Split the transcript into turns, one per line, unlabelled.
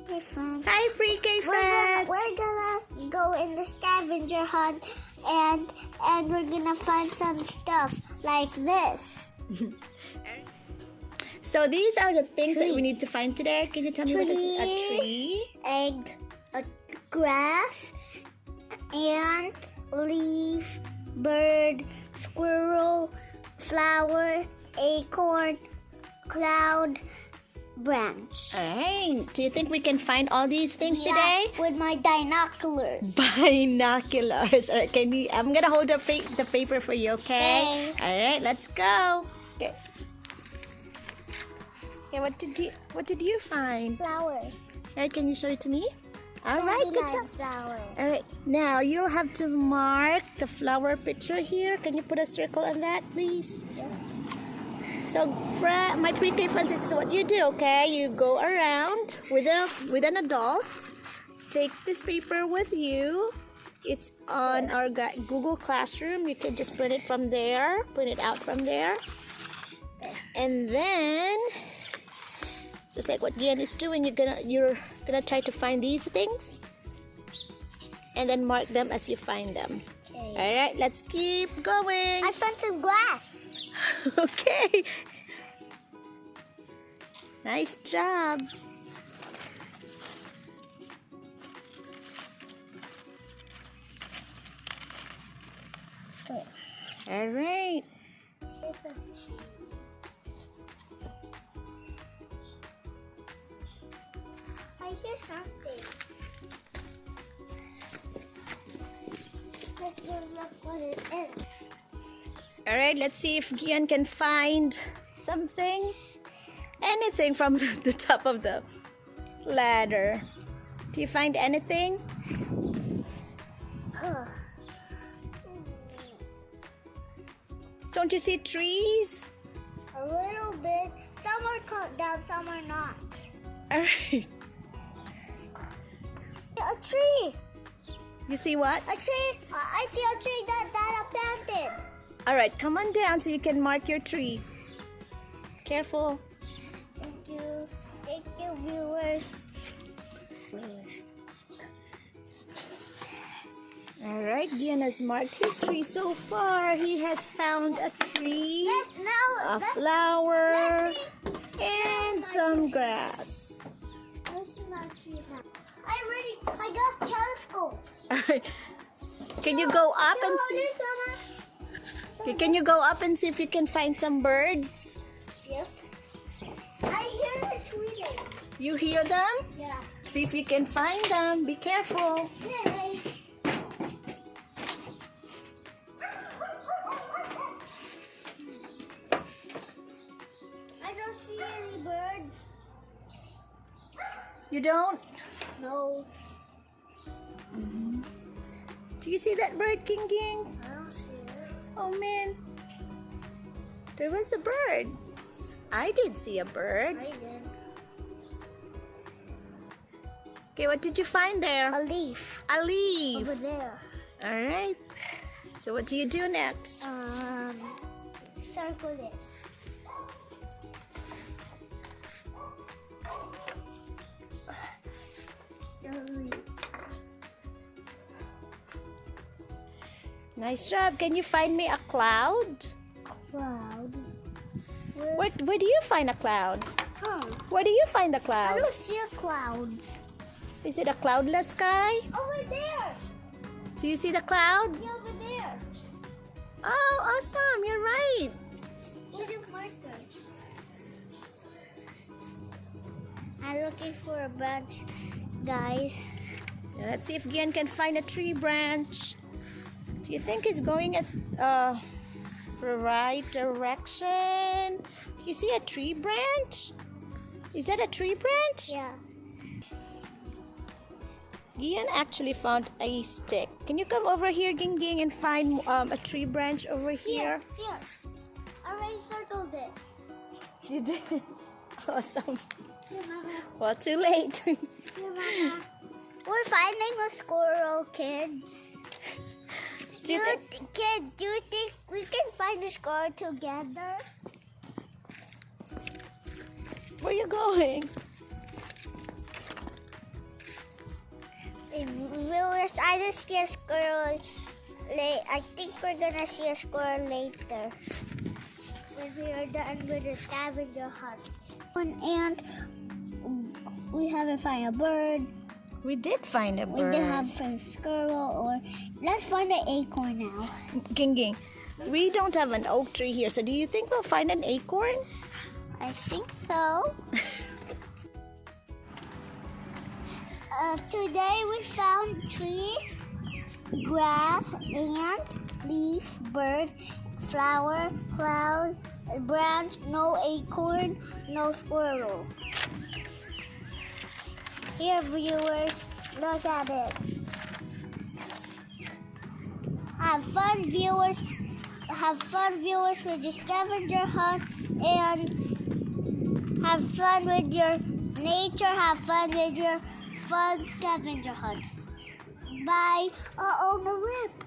pre-K friends.
Hi, pre-K friends.
We're gonna go in the scavenger hunt and we're gonna find some stuff like this.
So these are the things that we need to find today. Can you tell me what this is? A tree,
egg, a grass, ant, leaf, bird, squirrel, flower, acorn, cloud, branch.
Alright. Do you think we can find all these things today?
With my binoculars.
Binoculars. Alright, can you? I'm gonna hold the paper for you, okay? Alright, let's go. Okay. Yeah, what did you find?
Flower.
Alright, can you show it to me? Alright, good job.
Flower.
Alright, now you have to mark the flower picture here. Can you put a circle on that, please?
Yeah.
So, my pre-K friends, this is what you do, okay? You go around with an adult. Take this paper with you. It's on our Google Classroom. You can just print it from there. Print it out from there. And then, just like what Gian is doing, you're gonna try to find these things, and then mark them as you find them.
Okay.
All right, let's keep going.
I found some grass.
Okay. Nice job.
Okay.
All right.
I hear something. Let's go look what it is.
All right, let's see if Gian can find something, anything from the top of the ladder. Do you find anything? Don't you see trees?
A little bit. Some are cut down, some are not.
All right.
A tree.
You see what?
A tree. I see a tree that I planted.
All right, come on down so you can mark your tree. Careful.
Thank you, viewers.
All right, Gian has marked his tree so far. He has found a tree, a flower, and some grass.
Let's see my tree. I got a telescope.
All right. Can you go up and see? Okay, can you go up and see if you can find some birds?
Yep. I hear the tweeting.
You hear them?
Yeah.
See if you can find them. Be careful.
Yay. I don't see any birds.
You don't?
No.
Do you see that bird, King King?
I don't see it.
Oh man, there was a bird. I did see a bird.
I did.
Okay, what did you find there?
A leaf.
A leaf.
Over there.
All right. So what do you do next?
Circle it.
Nice job. Can you find me a cloud?
Cloud.
Where do you find a cloud?
Huh.
Where do you find the
I
cloud?
don't see a cloud.
Is it a cloudless sky?
Over there.
Do you see the cloud?
Yeah, over there.
Oh, awesome. You're right.
With the markers. I'm looking for a branch, guys.
Let's see if Gian can find a tree branch. Do you think he's going at the right direction? Do you see a tree branch? Is that a tree branch?
Yeah.
Gian actually found a stick. Can you come over here, Ging Ging, and find a tree branch over here?
Here. I already circled it.
You did? Awesome.
Here, Mama.
Well, too late.
Here, Mama. We're finding a squirrel, kids. Do you think we can find a squirrel together?
Where are you going?
Viewers, I just see a squirrel. I think we're gonna see a squirrel later when we are done with the scavenger hunt. And we haven't found a bird.
We did find a
We
bird.
did have a squirrel, or let's find an acorn now.
Ging, we don't have an oak tree here, so do you think we'll find an acorn?
I think so. Today we found tree, grass, ant, leaf, bird, flower, cloud, branch, no acorn, no squirrel. Here, viewers, look at it. Have fun, viewers. Have fun, viewers, with your scavenger hunt, and have fun with your nature. Have fun with your fun scavenger hunt. Bye. Uh-oh, the rip.